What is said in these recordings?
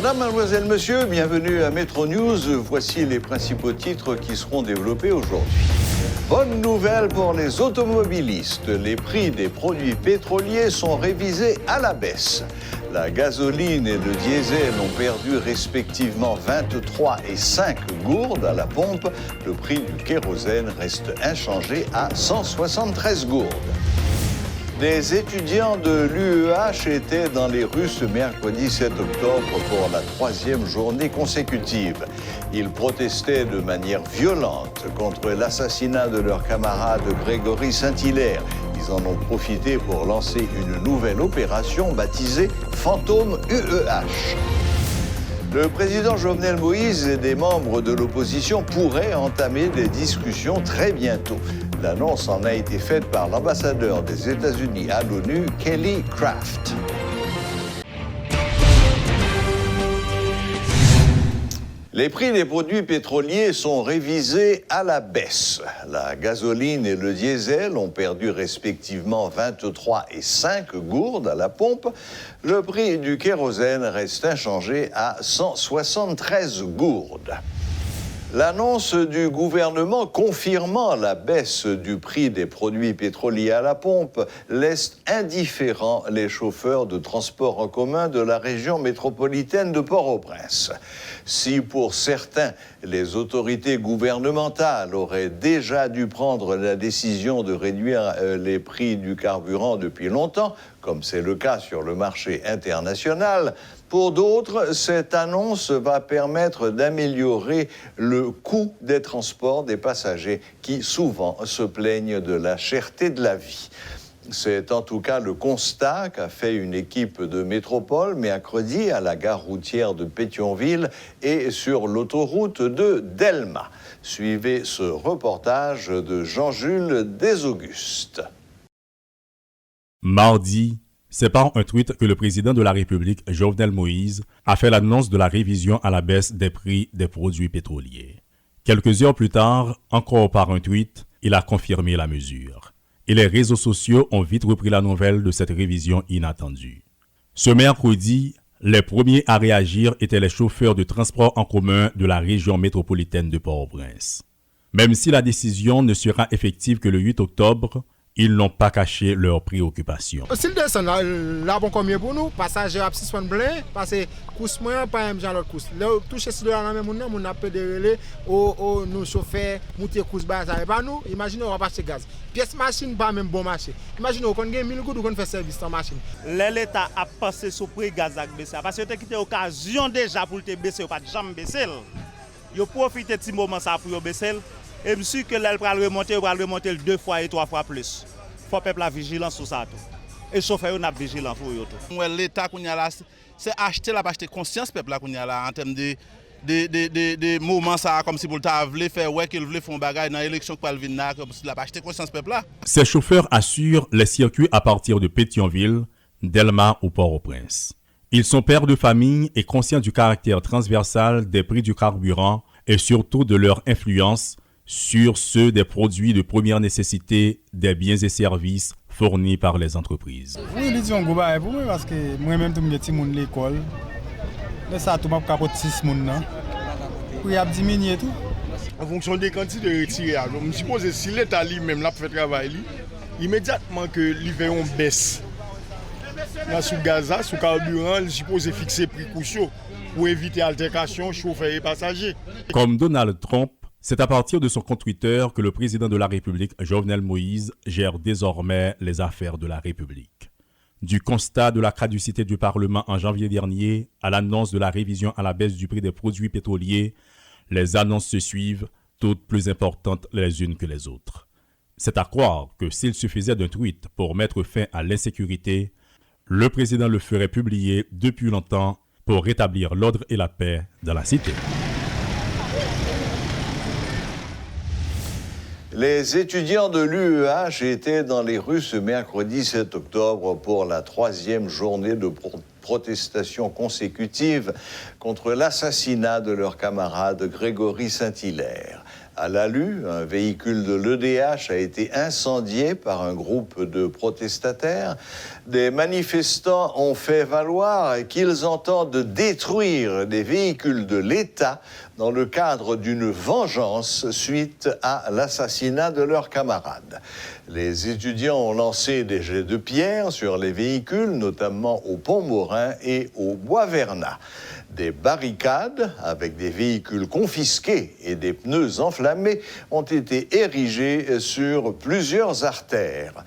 Madame, mademoiselle, monsieur, bienvenue à Metro News. Voici les principaux titres qui seront développés aujourd'hui. Bonne nouvelle pour les automobilistes. Les prix des produits pétroliers sont révisés à la baisse. La gasoline et le diesel ont perdu respectivement 23 et 5 gourdes à la pompe. Le prix du kérosène reste inchangé à 173 gourdes. Des étudiants de l'UEH étaient dans les rues ce mercredi 7 octobre pour la 3e journée consécutive. Ils protestaient de manière violente contre l'assassinat de leur camarade Grégory Saint-Hilaire. Ils en ont profité pour lancer une nouvelle opération baptisée Fantôme UEH. Le président Jovenel Moïse et des membres de l'opposition pourraient entamer des discussions très bientôt. L'annonce en a été faite par l'ambassadeur des États-Unis à l'ONU, Kelly Craft. Les prix des produits pétroliers sont révisés à la baisse. La gasoline et le diesel ont perdu respectivement 23 et 5 gourdes à la pompe. Le prix du kérosène reste inchangé à 173 gourdes. L'annonce du gouvernement confirmant la baisse du prix des produits pétroliers à la pompe laisse indifférents les chauffeurs de transport en commun de la région métropolitaine de Port-au-Prince. Si pour certains, les autorités gouvernementales auraient déjà dû prendre la décision de réduire les prix du carburant depuis longtemps, comme c'est le cas sur le marché international, pour d'autres, cette annonce va permettre d'améliorer le coût des transports des passagers qui souvent se plaignent de la cherté de la vie. C'est en tout cas le constat qu'a fait une équipe de métropole mercredi à la gare routière de Pétionville et sur l'autoroute de Delma. Suivez ce reportage de Jean-Jules Desaugustes. Mardi, c'est par un tweet que le président de la République, Jovenel Moïse, a fait l'annonce de la révision à la baisse des prix des produits pétroliers. Quelques heures plus tard, encore par un tweet, il a confirmé la mesure. Et les réseaux sociaux ont vite repris la nouvelle de cette révision inattendue. Ce mercredi, les premiers à réagir étaient les chauffeurs de transport en commun de la région métropolitaine de Port-au-Prince. Même si la décision ne sera effective que le 8 octobre, ils n'ont pas caché leurs préoccupations. Si le descend là, bon combien pour nous, passagers à 6 points plein, parce que course moins pas même genre l'autre course. Là toucher si là même mon appel de relais au nos chauffeurs monter course bas ça pas nous. Imaginez on va passer gaz. Pièce machine pas même bon marché. Imaginez on gagne 1000 goud on fait service en machine. L'État a passé sur prix gaz ak baisser parce que tu as occasion déjà pour te baisser pas jamais baisser. Yo profiter petit moment ça pour baisser. Et monsieur que là, il va remonter 2 fois et 3 fois plus. Il faut peuple la vigilance sur ça. Et chauffeur, on a vigilance pour eux. L'État, c'est acheter la conscience peuple là, en termes de moments, ça, comme si pour le faire, ouais, qu'il voulait faire un bagage dans l'élection pour le venir, comme si la acheter conscience peuple là. Ces chauffeurs assurent les circuits à partir de Pétionville, Delma ou Port-au-Prince. Ils sont pères de famille et conscients du caractère transversal des prix du carburant et surtout de leur influence sur ceux des produits de première nécessité, des biens et services fournis par les entreprises. Oui, ils disent un gros bail pour moi parce que moi-même, tout le monde à l'école. Mais ça, tout le monde capote 6 personnes. Puis il a diminué tout. En fonction des quantités de retirage, je me suppose que si l'État lui-même l'a fait travail, immédiatement que l'hiver baisse. Là, sous gaz, sous carburant, il suppose fixer prix couchot pour éviter altercation chauffeur et passagers. Comme Donald Trump, c'est à partir de son compte Twitter que le président de la République, Jovenel Moïse, gère désormais les affaires de la République. Du constat de la caducité du Parlement en janvier dernier à l'annonce de la révision à la baisse du prix des produits pétroliers, les annonces se suivent, toutes plus importantes les unes que les autres. C'est à croire que s'il suffisait d'un tweet pour mettre fin à l'insécurité, le président le ferait publier depuis longtemps pour rétablir l'ordre et la paix dans la cité. Les étudiants de l'UEH étaient dans les rues ce mercredi 7 octobre pour la 3e journée de protestation consécutive contre l'assassinat de leur camarade Grégory Saint-Hilaire. À Lalu, un véhicule de l'EDH a été incendié par un groupe de protestataires. Des manifestants ont fait valoir qu'ils entendent détruire des véhicules de l'État dans le cadre d'une vengeance suite à l'assassinat de leurs camarades. Les étudiants ont lancé des jets de pierre sur les véhicules, notamment au Pont-Morin et au Bois-Vernat. Des barricades avec des véhicules confisqués et des pneus enflammés ont été érigées sur plusieurs artères.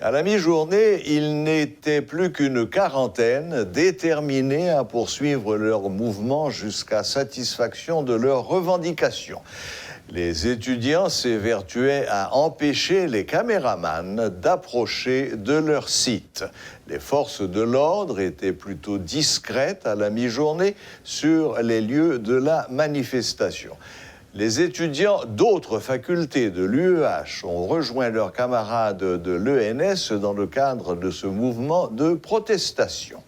À la mi-journée, il n'était plus qu'une quarantaine déterminés à poursuivre leur mouvement jusqu'à satisfaction de leurs revendications. Les étudiants s'évertuaient à empêcher les caméramans d'approcher de leur site. Les forces de l'ordre étaient plutôt discrètes à la mi-journée sur les lieux de la manifestation. Les étudiants d'autres facultés de l'UEH ont rejoint leurs camarades de l'ENS dans le cadre de ce mouvement de protestation.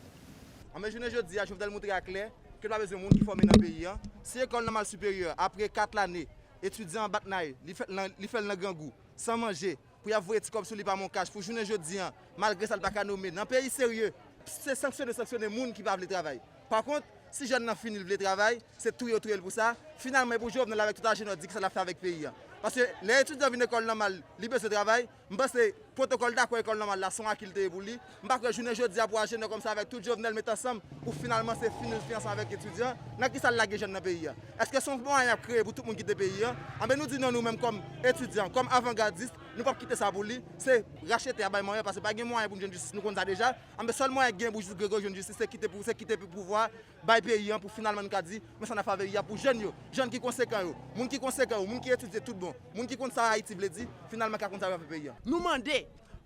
Je dis à Jovenel montrer clair que nous avons besoin de monde qui forme dans le pays. Si l'école normale supérieure, après 4 années, étudiants en Batnaï, ils font le grand goût, sans manger, pour y avoir des comme sur lui par mon cash, pour journée jeudi, malgré ça, il ne pas nommer. Dans un pays sérieux, c'est sanctionner les gens qui ne veulent pas travailler. Par contre, si je n'ai fini le travail, c'est tout pour ça. Finalement, pour Jovenel, avec tout l'argent, on dit que ça l'a fait avec le pays. Parce que les étudiants viennent à l'école normale, ils besoin de travail. Je pense que le protocole d'accord avec l'école normale, là, sont acquittés pour lui. Je pense que je journée jeudi pour agir comme ça avec tout Jovenel mettre ensemble pour finalement c'est fini le fiancé avec les étudiants. Dans qui ça l'a gagné dans le pays? Est-ce que son moyen créé pour tout le monde qui est dans le pays? Nous disons nous-mêmes comme étudiants, comme avant-gardistes, nous ne pouvons pas quitter ça pour lui. C'est racheter à moyen parce que pas de moyen pour une justice, nous connaissons ça déjà. Mais le seul moyen pour une justice, c'est quitter pour pouvoir bail pays pour finalement nous dire mais ça n'a pas faveur pour jeunes qui conséquents, gens qui conséquents, gens qui étudient tout bon, gens qui comptent ça Haïti veut dire finalement qui compte ça le pays. Nous demandons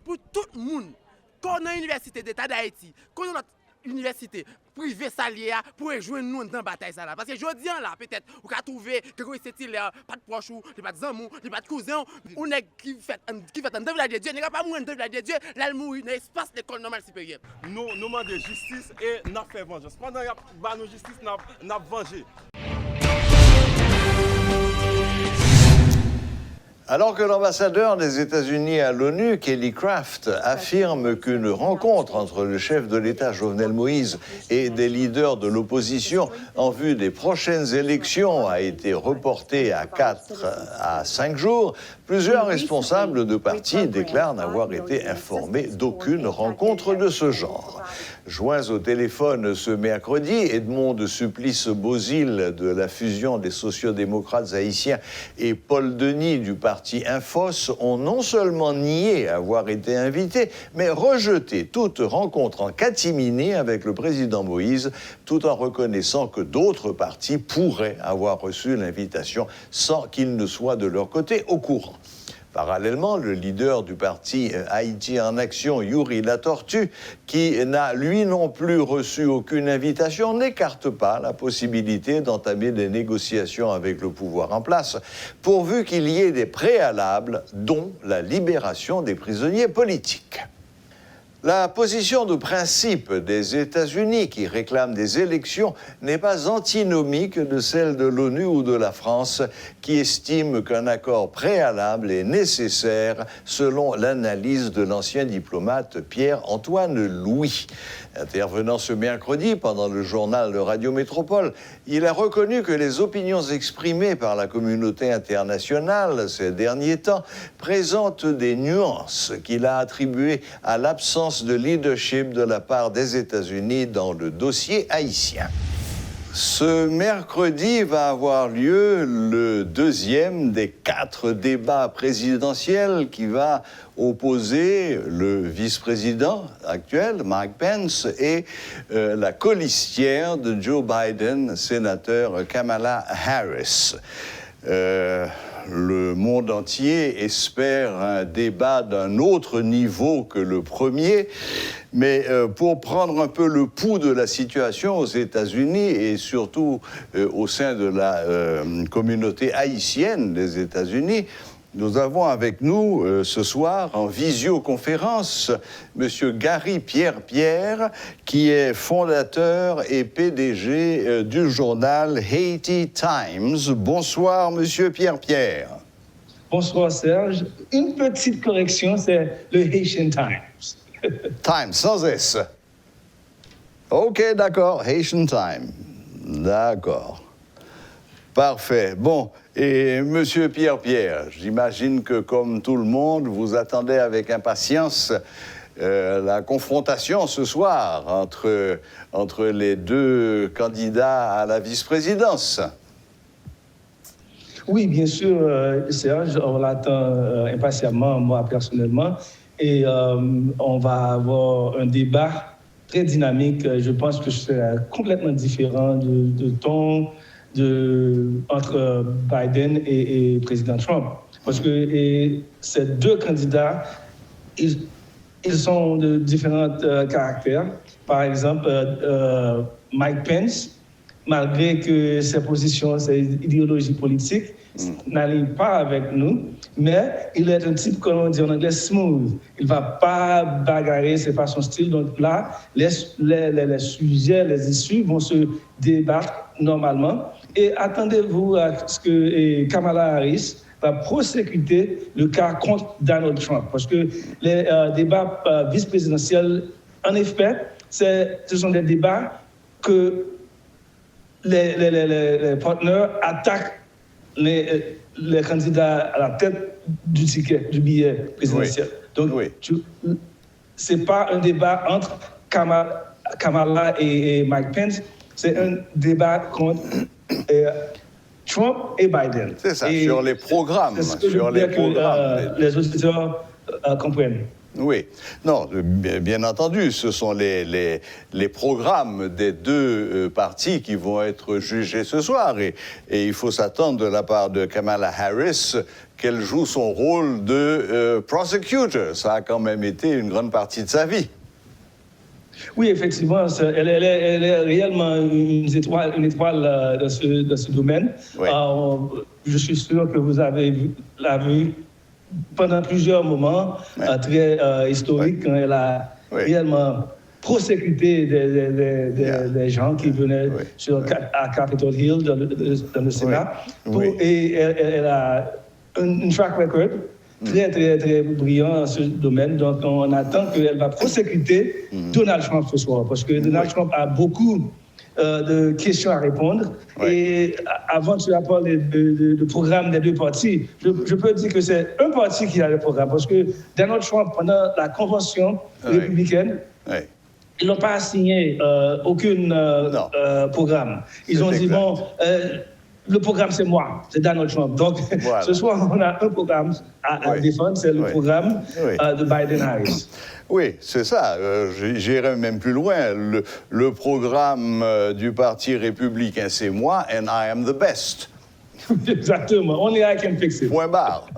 pour tout le monde qu'on a une université d'État d'Haïti, qu'on a notre université privée salière pour rejoindre nous dans la bataille ça là parce que jodi là peut-être on va trouver que c'est là pas de proche ou pas de amour, pas de cousin, on est qui fait un devil de Dieu, n'est pas moins un devil de Dieu, là mourir dans l'espace de l'école normale supérieure. Nous demandons justice et n'a fait vengeance. Pendant que nous justice n'a vengé. Alors que l'ambassadeur des États-Unis à l'ONU, Kelly Craft, affirme qu'une rencontre entre le chef de l'État Jovenel Moïse et des leaders de l'opposition en vue des prochaines élections a été reportée à 4 à 5 jours, plusieurs responsables de partis déclarent n'avoir été informés d'aucune rencontre de ce genre. Joints au téléphone ce mercredi, Edmond de Supplice-Bozil de la fusion des sociodémocrates haïtiens et Paul Denis du parti Infos ont non seulement nié avoir été invités, mais rejeté toute rencontre en catimini avec le président Moïse, tout en reconnaissant que d'autres partis pourraient avoir reçu l'invitation sans qu'ils ne soient de leur côté au courant. Parallèlement, le leader du parti Haïti en Action, Yuri Latortue, qui n'a lui non plus reçu aucune invitation, n'écarte pas la possibilité d'entamer des négociations avec le pouvoir en place, pourvu qu'il y ait des préalables, dont la libération des prisonniers politiques. La position de principe des États-Unis qui réclament des élections n'est pas antinomique de celle de l'ONU ou de la France qui estime qu'un accord préalable est nécessaire selon l'analyse de l'ancien diplomate Pierre-Antoine Louis. Intervenant ce mercredi pendant le journal de Radio Métropole, il a reconnu que les opinions exprimées par la communauté internationale ces derniers temps présentent des nuances qu'il a attribuées à l'absence de leadership de la part des États-Unis dans le dossier haïtien. Ce mercredi va avoir lieu le deuxième des 4 débats présidentiels qui va opposer le vice-président actuel, Mike Pence, et la colistière de Joe Biden, sénateur Kamala Harris. Le monde entier espère un débat d'un autre niveau que le premier, mais pour prendre un peu le pouls de la situation aux États-Unis et surtout au sein de la communauté haïtienne des États-Unis, Nous avons avec nous ce soir en visioconférence M. Gary Pierre, qui est fondateur et PDG du journal Haiti Times. Bonsoir, M. Pierre. Bonsoir Serge. Une petite correction, c'est le Haitian Times. Times, sans S. OK, d'accord, Haitian Time. D'accord. Parfait. Bon, et Monsieur Pierre, j'imagine que comme tout le monde, vous attendez avec impatience la confrontation ce soir entre les deux candidats à la vice-présidence. Oui, bien sûr, Serge, on l'attend impatiemment, moi personnellement, et on va avoir un débat très dynamique. Je pense que c'est complètement différent de ton entre Biden et président Trump. Parce que ces deux candidats, ils sont de différents caractères. Par exemple, Mike Pence, malgré que ses positions, ses idéologies politiques n'allient pas avec nous, mais il est un type, comme on dit en anglais, smooth. Il ne va pas bagarrer, c'est pas son style. Donc là, les sujets, les issues vont se débattre normalement. Et attendez-vous à ce que Kamala Harris va prosécuter le cas contre Donald Trump. Parce que les débats vice-présidentiels, en effet, ce sont des débats que les partenaires attaquent les candidats à la tête du ticket, du billet présidentiel. Donc, ce n'est pas un débat entre Kamala et Mike Pence, c'est un débat contre Trump et Biden. C'est ça, sur les programmes. C'est ce que je veux dire que les auditeurs comprennent. Oui, non, bien entendu, ce sont les programmes des deux partis qui vont être jugés ce soir. Et il faut s'attendre de la part de Kamala Harris qu'elle joue son rôle de prosecutor. Ça a quand même été une grande partie de sa vie. Oui, effectivement, elle est réellement une étoile dans ce domaine. Oui. Je suis sûr que vous avez la vue pendant plusieurs moments très historiques, quand elle a réellement prosécuté des gens qui venaient à Capitol Hill, dans le Sénat. Et elle a un track record très, très, très brillant dans ce domaine. Donc, on attend qu'elle va prosécuter Donald Trump ce soir, parce que Donald Trump a beaucoup de questions à répondre. Et avant, tu as parlé de programme des deux partis. Je peux dire que c'est un parti qui a le programme, parce que Donald Trump, pendant la convention républicaine, ils n'ont pas signé aucun programme. Ils ont dit, bon, le programme, c'est moi, c'est Donald Trump. Donc, ce soir, on a un programme à défendre, c'est le programme de Biden-Harris. Oui, c'est ça. J'irai même plus loin. Le programme du Parti républicain, c'est moi, and I am the best. Exactement. Only I can fix it. Point barre.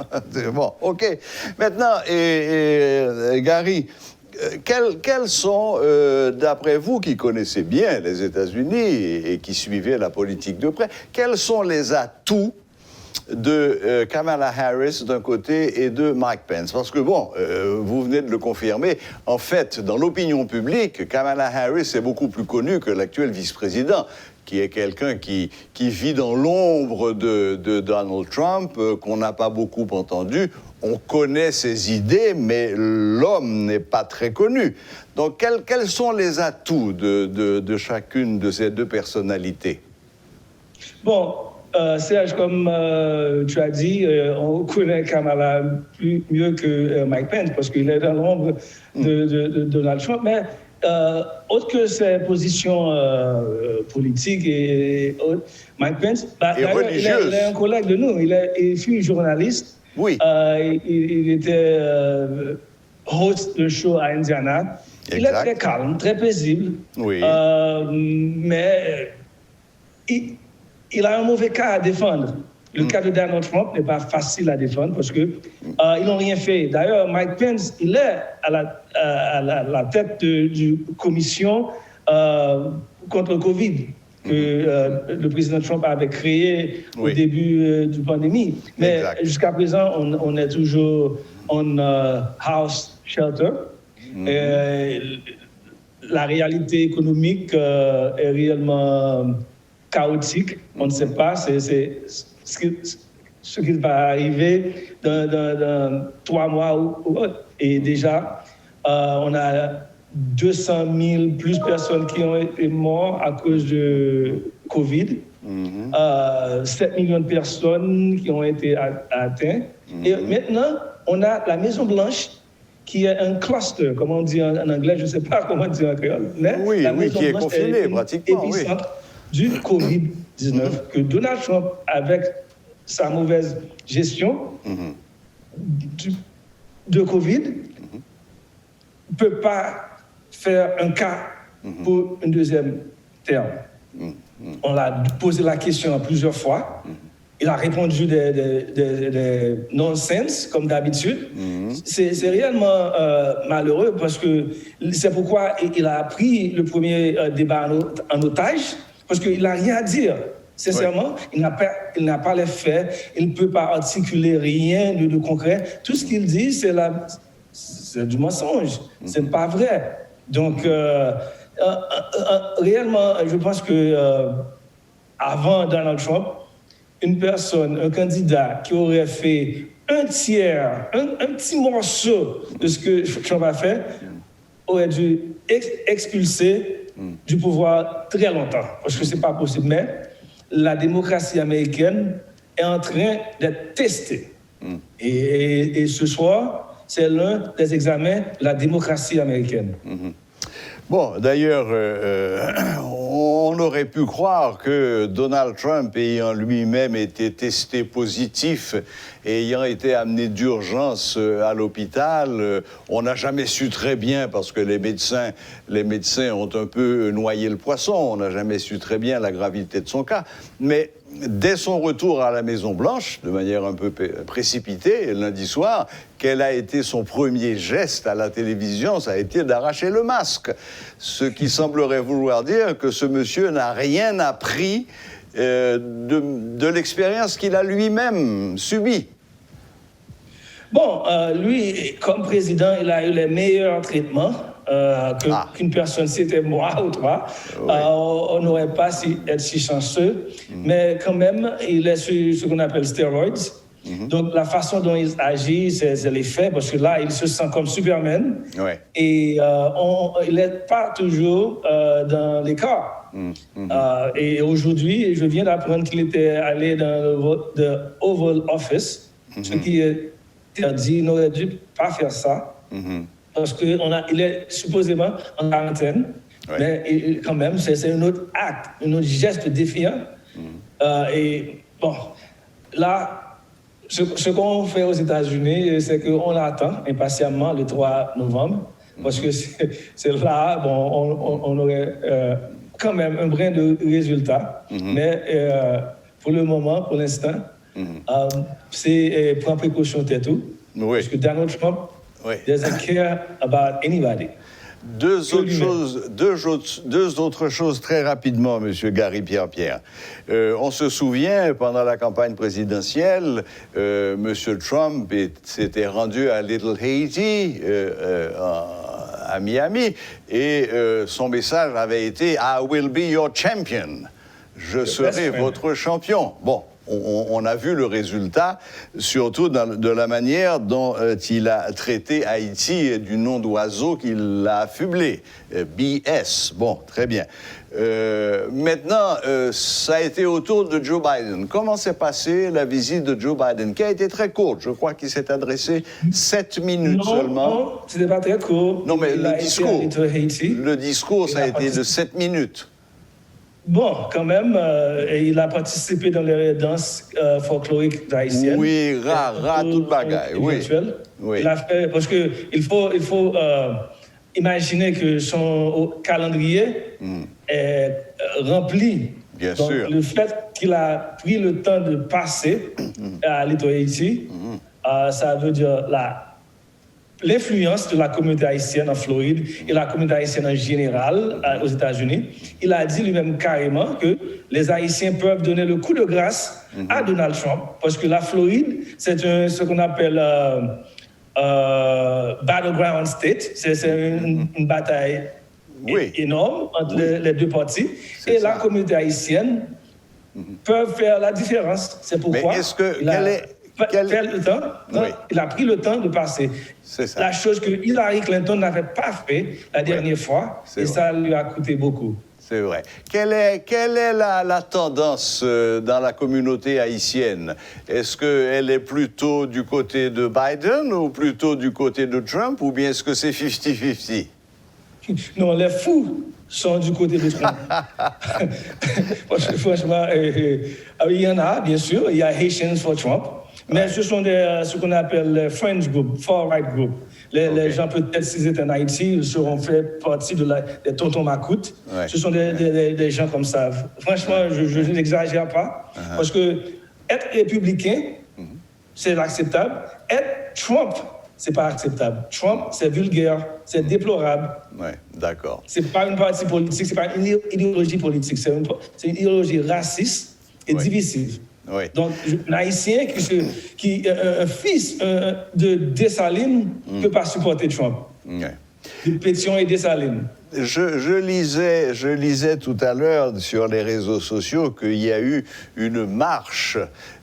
Bon, OK. Maintenant, Gary, quels sont, d'après vous qui connaissez bien les États-Unis et qui suivez la politique de près, quels sont les atouts de Kamala Harris d'un côté et de Mike Pence? Parce que, bon, vous venez de le confirmer, en fait, dans l'opinion publique, Kamala Harris est beaucoup plus connue que l'actuel vice-président, qui est quelqu'un qui vit dans l'ombre de Donald Trump, qu'on n'a pas beaucoup entendu. On connaît ses idées, mais l'homme n'est pas très connu. Donc, quels sont les atouts de chacune de ces deux personnalités? Bon, Serge, comme tu as dit, on connaît Kamala mieux que Mike Pence, parce qu'il est dans l'ombre de Donald Trump, mais autre que ses positions politiques et autres, Mike Pence, il est un collègue de nous, il fut journaliste. Oui. Il était host de show à Indiana. Exact. Il est très calme, très paisible. Oui. Mais il a un mauvais cas à défendre. Le cas de Donald Trump n'est pas facile à défendre parce qu'ils n'ont rien fait. D'ailleurs, Mike Pence, il est à la tête d'une commission contre le Covid. que le président Trump avait créé au début du pandémie. Mais jusqu'à présent, on est toujours en house shelter. La réalité économique est réellement chaotique. On ne sait pas ce qui va arriver dans 3 mois ou autre. Et déjà, on a 200 000 plus personnes qui ont été mortes à cause de Covid. 7 millions de personnes qui ont été atteintes. Et maintenant, on a la Maison-Blanche qui est un cluster, comme on dit en anglais, je ne sais pas comment dire en créole. Oui, qui est confiné pratiquement. Épicentre du Covid-19, que Donald Trump, avec sa mauvaise gestion de Covid, ne peut pas faire un cas pour une deuxième terme. On l'a posé la question plusieurs fois. Il a répondu des nonsense, comme d'habitude. C'est réellement malheureux parce que c'est pourquoi il a pris le premier débat en otage, parce qu'il n'a rien à dire. Sincèrement, il n'a pas les faits, il ne peut pas articuler rien de concret. Tout ce qu'il dit, c'est du mensonge. Ce n'est pas vrai. Donc, réellement, je pense que avant Donald Trump, une personne, un candidat qui aurait fait un tiers, un petit morceau de ce que Trump a fait, aurait dû expulser du pouvoir très longtemps. Parce que ce n'est pas possible. Mais la démocratie américaine est en train d'être testée. Et ce soir, c'est l'un des examens de la démocratie américaine. Bon, d'ailleurs, on aurait pu croire que Donald Trump, ayant lui-même été testé positif, ayant été amené d'urgence à l'hôpital, on n'a jamais su très bien, parce que les médecins ont un peu noyé le poisson, on n'a jamais su très bien la gravité de son cas. Mais dès son retour à la Maison-Blanche, de manière un peu précipitée, lundi soir, quel a été son premier geste à la télévision? Ça a été d'arracher le masque. Ce qui semblerait vouloir dire que ce monsieur n'a rien appris de l'expérience qu'il a lui-même subie. Bon, lui, comme président, il a eu les meilleurs traitements qu'une personne, c'était moi ou toi. On n'aurait pas être si chanceux. Mais quand même, il est sur ce qu'on appelle stéroïdes. Donc, la façon dont il agit, c'est l'effet, parce que là, il se sent comme Superman. Et il n'est pas toujours dans les cas. Et aujourd'hui, je viens d'apprendre qu'il était allé dans le Oval Office, ce qui est interdit, il n'aurait dû pas faire ça. Parce qu'il est supposément en quarantaine, mais quand même, c'est un autre acte, un autre geste défiant. Et bon, là, ce qu'on fait aux États-Unis, c'est qu'on attend impatiemment le 3 novembre, parce que c'est là, bon, on aurait quand même un brin de résultat. Mais pour le moment, pour l'instant, c'est prendre précaution de tout. Parce que Donald Trump doesn't care about anybody. Deux autres choses très rapidement, M. Gary Pierre-Pierre. On se souvient, pendant la campagne présidentielle, M. Trump s'était rendu à Little Haiti, à Miami, et son message avait été « I will be your champion ». Je serai votre champion. Bon. On a vu le résultat, surtout de la manière dont il a traité Haïti et du nom d'oiseau qu'il l'a affublé. BS. Bon, très bien. Maintenant, ça a été au tour de Joe Biden. Comment s'est passée la visite de Joe Biden, qui a été très courte? Je crois qu'il s'est adressé 7 minutes seulement. Non, c'était pas très court. Non, mais le discours, ça a été de 7 minutes. Bon, quand même, il a participé dans les danses folkloriques haïtiennes. Oui, toute bagaille, oui. Il a fait, parce qu'il faut imaginer que son calendrier est rempli. Bien donc, sûr. Le fait qu'il a pris le temps de passer à Little Haiti, ça veut dire l'influence de la communauté haïtienne en Floride et la communauté haïtienne en général aux États-Unis. Il a dit lui-même carrément que les Haïtiens peuvent donner le coup de grâce à Donald Trump parce que la Floride, c'est ce qu'on appelle battleground state. C'est une bataille énorme entre les deux parties. Et la communauté haïtienne peut faire la différence. C'est pourquoi il a pris le temps de passer. La chose que Hillary Clinton n'avait pas fait la dernière fois, et ça lui a coûté beaucoup. C'est vrai. Quelle est la tendance dans la communauté haïtienne? Est-ce qu'elle est plutôt du côté de Biden ou plutôt du côté de Trump, ou bien est-ce que c'est 50-50? Non, les fous sont du côté de Trump. Parce que franchement, il y en a, bien sûr, il y a Haitians for Trump, mais ce sont ce qu'on appelle les fringe group, far-right group. Les gens, peut-être, s'ils étaient en Haïti, ils seront fait partie des tontons Macoutes. Ce sont des gens comme ça. Franchement, je n'exagère pas. Parce que être républicain, c'est acceptable. Être Trump, c'est pas acceptable. Trump, c'est vulgaire, c'est déplorable. Oui, d'accord. C'est pas une partie politique, c'est pas une idéologie politique, c'est une idéologie raciste et divisive. Oui. Donc, un Haïtien un fils de Dessalines ne peut pas supporter Trump. Oui. De Pétion et Dessalines. Je lisais tout à l'heure sur les réseaux sociaux qu'il y a eu une marche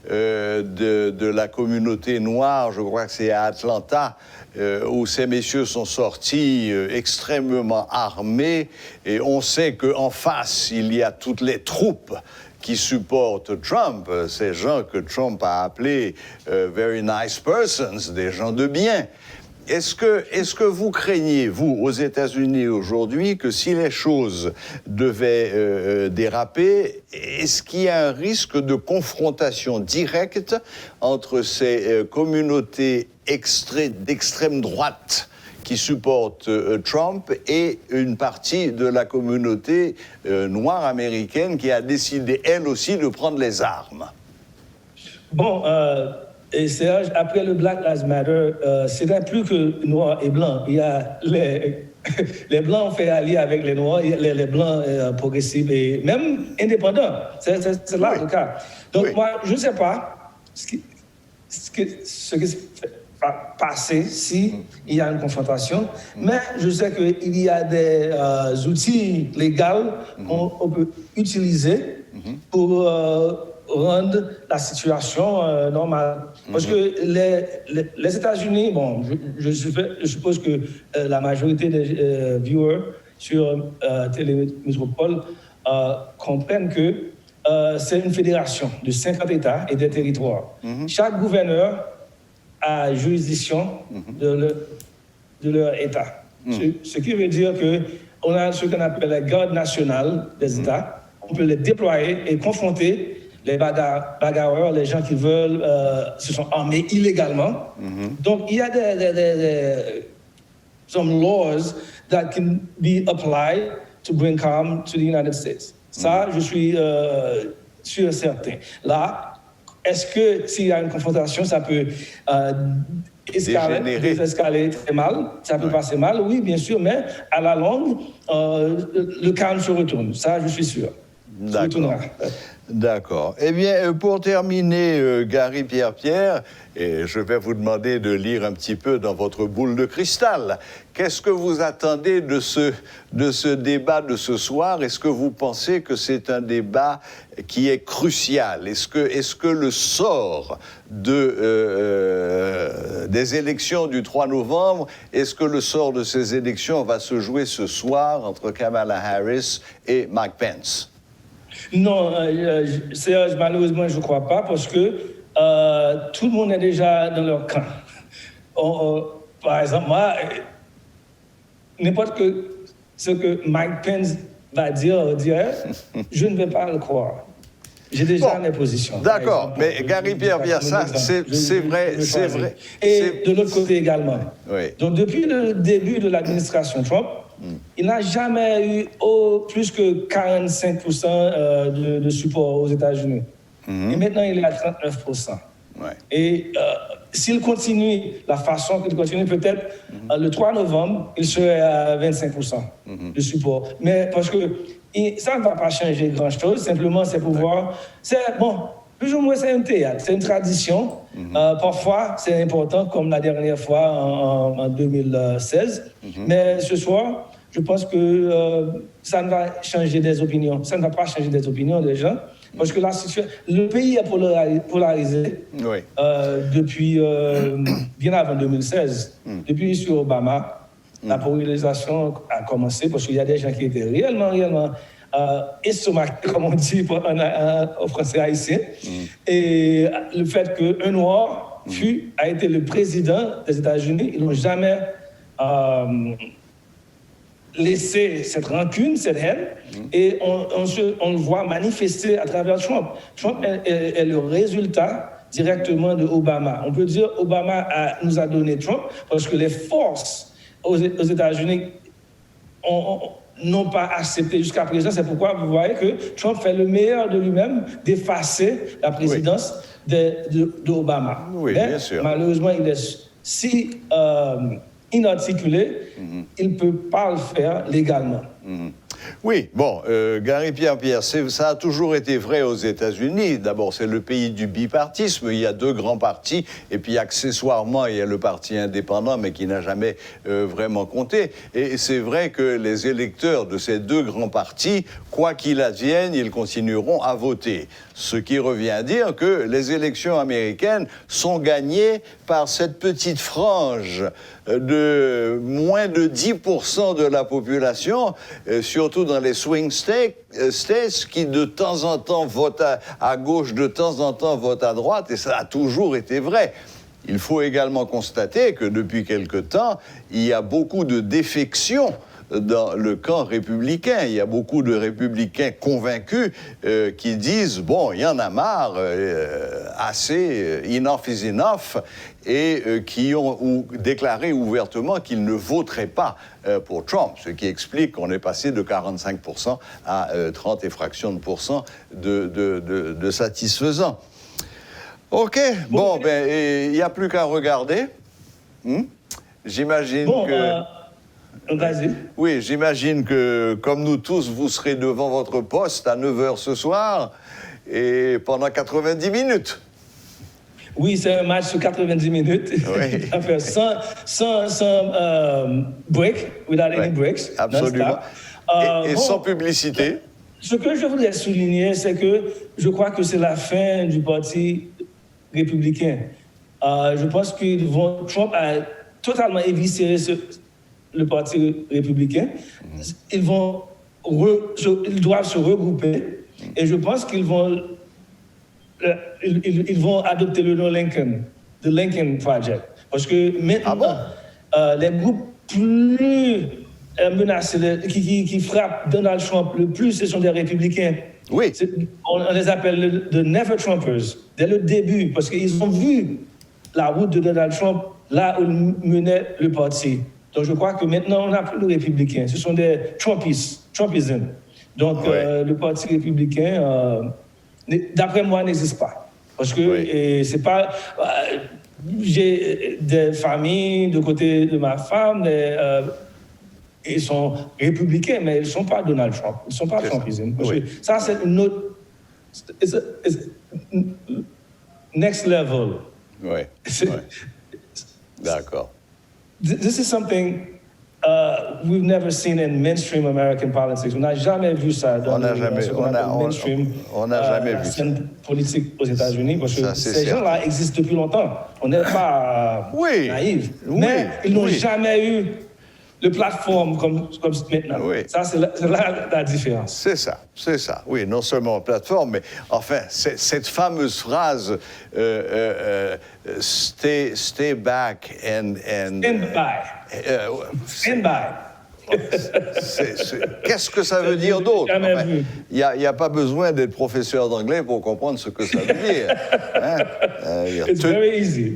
de la communauté noire, je crois que c'est à Atlanta, où ces messieurs sont sortis extrêmement armés, et on sait qu'en face, il y a toutes les troupes qui supportent Trump, ces gens que Trump a appelés very nice persons, des gens de bien. Est-ce que vous craignez, vous, aux États-Unis aujourd'hui, que si les choses devaient déraper, est-ce qu'il y a un risque de confrontation directe entre ces communautés d'extrême droite qui supportent Trump et une partie de la communauté noire américaine qui a décidé, elle aussi, de prendre les armes? Bon, et Serge, après le Black Lives Matter, c'était plus que noir et blanc. Il y a les blancs ont fait allier avec les noirs, les blancs progressifs et même indépendants. C'est là le cas. Donc moi, je ne sais pas ce qui va passer s'il y a une confrontation, mais je sais qu'il y a des outils légaux qu'on peut utiliser pour rendre la situation normale. Parce que les États-Unis, bon, je suppose que la majorité des viewers sur Télémétropole comprennent que c'est une fédération de 50 États et des territoires. Chaque gouverneur a juridiction de leur État. Ce qui veut dire qu'on a ce qu'on appelle la garde nationale des États. On peut les déployer et confronter les bagarreurs, les gens qui veulent se sont armés illégalement. Donc, il y a some laws that can be applied to bring calm to the United States. Ça, je suis sûr et certain. Là, est-ce que s'il y a une confrontation, ça peut escaler très mal, ça peut passer mal, oui, bien sûr, mais à la longue, le calme se retourne. Ça, je suis sûr. D'accord. Eh bien, pour terminer, Gary Pierre-Pierre, et je vais vous demander de lire un petit peu dans votre boule de cristal. Qu'est-ce que vous attendez de ce débat de ce soir? Est-ce que vous pensez que c'est un débat qui est crucial? Est-ce que le sort des élections du 3 novembre, est-ce que le sort de ces élections va se jouer ce soir entre Kamala Harris et Mike Pence? Non, Serge, malheureusement, je ne crois pas, parce que tout le monde est déjà dans leur camp. Par exemple, moi, n'importe ce que Mike Pence va dire, je ne vais pas le croire. J'ai déjà mes positions. D'accord, mais Gary Pierre-Pierre, ça, c'est vrai. Et de l'autre côté également. Oui. Donc, depuis le début de l'administration Trump, il n'a jamais eu plus que 45% de support aux États-Unis. Et maintenant, il est à 39%. Ouais. Et s'il continue la façon qu'il continue, peut-être le 3 novembre, il serait à 25% de support. Mais parce que ça ne va pas changer grand-chose, simplement c'est pour voir. Plus ou moins c'est un théâtre, c'est une tradition. Parfois c'est important, comme la dernière fois en 2016. Mais ce soir, je pense que ça ne va changer des opinions. Ça ne va pas changer des opinions des gens. Parce que le pays est polarisé depuis bien avant 2016. Depuis sur Obama, la polarisation a commencé parce qu'il y a des gens qui étaient réellement estomaqués, comme on dit en français haïtien. Et le fait qu'un noir a été le président des États-Unis, ils n'ont jamais laissé cette rancune, cette haine, et on le voit manifester à travers Trump. Trump est le résultat directement de Obama. On peut dire Obama nous a donné Trump parce que les forces aux États-Unis n'ont pas accepté jusqu'à présent. C'est pourquoi vous voyez que Trump fait le meilleur de lui-même d'effacer la présidence d'Obama. Oui, bien sûr. Malheureusement, il est si inarticulé, il ne peut pas le faire légalement. Oui, bon, Gary Pierre, ça a toujours été vrai aux États-Unis. D'abord, c'est le pays du bipartisme. Il y a deux grands partis, et puis accessoirement, il y a le parti indépendant, mais qui n'a jamais vraiment compté. Et c'est vrai que les électeurs de ces deux grands partis, quoi qu'il advienne, ils continueront à voter. Ce qui revient à dire que les élections américaines sont gagnées par cette petite frange de moins de 10% de la population, surtout dans les swing states, qui de temps en temps votent à gauche, de temps en temps votent à droite, et ça a toujours été vrai. Il faut également constater que depuis quelque temps, il y a beaucoup de défections dans le camp républicain. Il y a beaucoup de républicains convaincus qui disent, bon, il y en a marre, assez, enough is enough, et qui ont déclaré ouvertement qu'ils ne voteraient pas pour Trump, ce qui explique qu'on est passé de 45% à 30 et fractions de pourcents de satisfaisants. OK, bon, il n'y a plus qu'à regarder. J'imagine que... Vas-y. Oui, j'imagine que, comme nous tous, vous serez devant votre poste à 9h ce soir et pendant 90 minutes. Oui, c'est un match sur 90 minutes. Oui. sans break, without any breaks. Absolument. Et sans publicité. Ce que je voudrais souligner, c'est que je crois que c'est la fin du Parti républicain. Je pense qu'ils vont... Trump a totalement éviscéré le Parti républicain. Ils doivent se regrouper et je pense qu'ils vont adopter le nom Lincoln, the Lincoln Project. Parce que maintenant, les groupes plus menacés, qui frappent Donald Trump le plus, ce sont des républicains. Oui. On les appelle the Never Trumpers, dès le début, parce qu'ils ont vu la route de Donald Trump là où il menait le parti. Donc je crois que maintenant, on n'a plus de républicains. Ce sont des Trumpism. Donc le Parti républicain, d'après moi, n'existe pas. Parce que c'est pas... j'ai des familles de côté de ma femme, ils sont républicains, mais ils ne sont pas Donald Trump. Ils ne sont pas Trumpism. Ça, c'est une autre... next level. Oui. D'accord. This is something we've never seen in mainstream American politics. On n'a jamais vu ça dans mainstream scène politique aux États-Unis, parce que ces gens-là existent depuis longtemps. On n'est pas naïfs. Mais ils n'ont jamais eu de plateforme comme maintenant. Ça, c'est là la différence. C'est ça. Oui, non seulement plateforme, mais enfin, cette fameuse phrase stay back and stand by. Qu'est-ce que ça veut dire d'autre? Il n'y a pas besoin d'être professeur d'anglais pour comprendre ce que ça veut dire.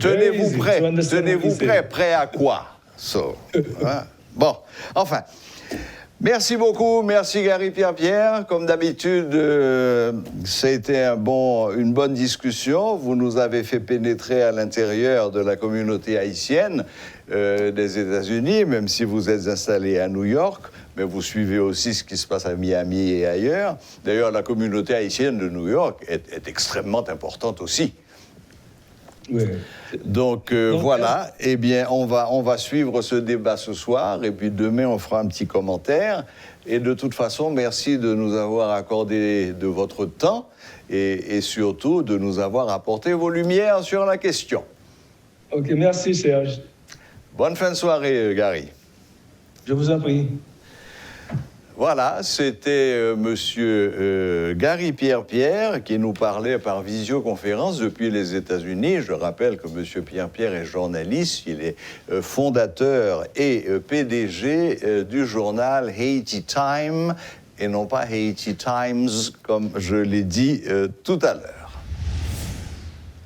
Tenez-vous prêt. Tenez-vous prêt. Prêt à quoi? Bon, enfin, Merci beaucoup, merci Gary Pierre-Pierre. Comme d'habitude, c'était une bonne discussion. Vous nous avez fait pénétrer à l'intérieur de la communauté haïtienne des États-Unis, même si vous êtes installé à New York, mais vous suivez aussi ce qui se passe à Miami et ailleurs. D'ailleurs, la communauté haïtienne de New York est extrêmement importante aussi. Oui. Donc voilà, eh bien, on va suivre ce débat ce soir, et puis demain, on fera un petit commentaire. Et de toute façon, merci de nous avoir accordé de votre temps, et surtout de nous avoir apporté vos lumières sur la question. Ok, merci Serge. Bonne fin de soirée, Gary. Je vous en prie. Voilà, c'était monsieur Gary Pierre-Pierre qui nous parlait par visioconférence depuis les États-Unis. Je rappelle que monsieur Pierre-Pierre est journaliste, il est fondateur et PDG du journal Haiti Time, et non pas Haiti Times, comme je l'ai dit tout à l'heure.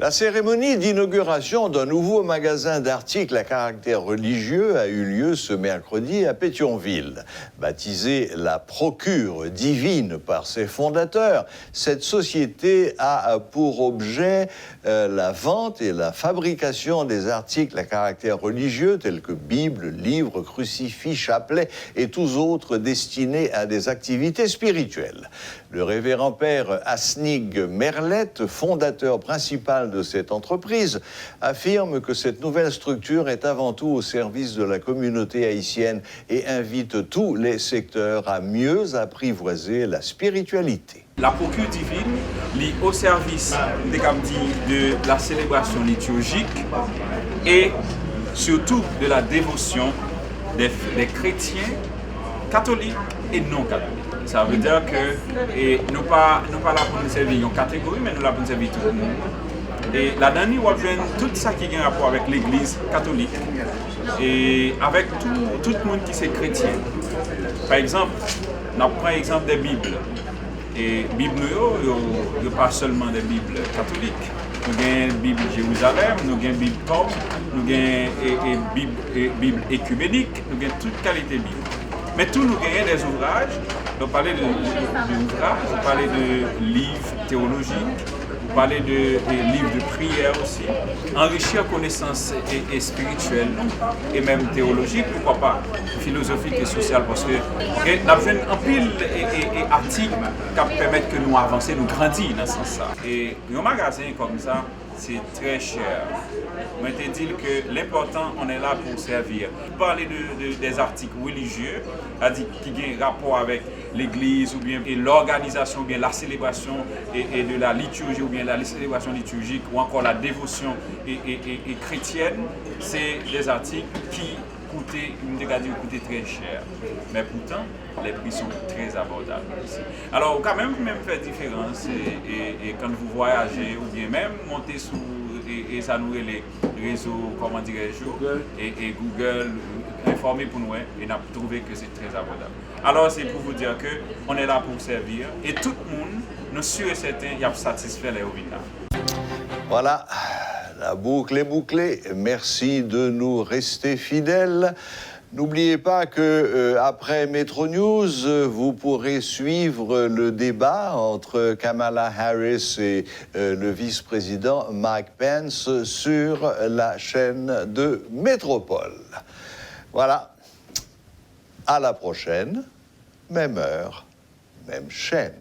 La cérémonie d'inauguration d'un nouveau magasin d'articles à caractère religieux a eu lieu ce mercredi à Pétionville. Baptisée la Procure divine par ses fondateurs, cette société a pour objet la vente et la fabrication des articles à caractère religieux tels que Bible, livres, crucifix, chapelets et tous autres destinés à des activités spirituelles. Le révérend père Asnig Merlette, fondateur principal de cette entreprise, affirme que cette nouvelle structure est avant tout au service de la communauté haïtienne et invite tous les secteurs à mieux apprivoiser la spiritualité. La Procure divine lie au service de la célébration liturgique et surtout de la dévotion des chrétiens catholiques et non catholiques. Ça veut dire que nous pas là pour nous servir une catégorie, mais nous là pour nous servir tout le monde. Et là-dedans, nous avons tout ça qui a un rapport avec l'Église catholique et avec tout le monde qui est chrétien. Par exemple, on prend l'exemple des Bibles. Et la Bible, il n'y a pas seulement des Bibles catholiques. Nous avons la Bible Jérusalem, nous avons la Bible Pope, nous avons la Bible écuménique, nous avons toute qualité de Bible. Mais tous nous avons des ouvrages, on parlait d'ouvrages, on parlait de livres théologiques, on parlait de livres de prière aussi, enrichir connaissances et spirituelles et même théologiques, pourquoi pas philosophiques et sociales, parce que nous avons un pile et articles qui permettent que nous avancer, nous grandir dans ce sens-là. Et un magasin comme ça, c'est très cher. On te dit que l'important, on est là pour servir. Parler des articles religieux, qui ont un rapport avec l'église, ou bien l'organisation, ou bien la célébration et de la liturgie, ou bien la célébration liturgique, ou encore la dévotion et chrétienne, c'est des articles qui coûtaient très cher. Mais pourtant, les prix sont très abordables ici. Alors, quand même faire différence et quand vous voyagez, ou bien même monter sur et ça nous les réseaux, comment dirais-je, et Google, informer pour nous, et on a trouvé que c'est très abordable. Alors, c'est pour vous dire qu'on est là pour servir, et tout le monde, nous sûr et certain, il y a satisfait les ovina. Voilà. La boucle est bouclée. Merci de nous rester fidèles. N'oubliez pas que après Metro News, vous pourrez suivre le débat entre Kamala Harris et le vice-président Mike Pence sur la chaîne de Métropole. Voilà. À la prochaine, même heure, même chaîne.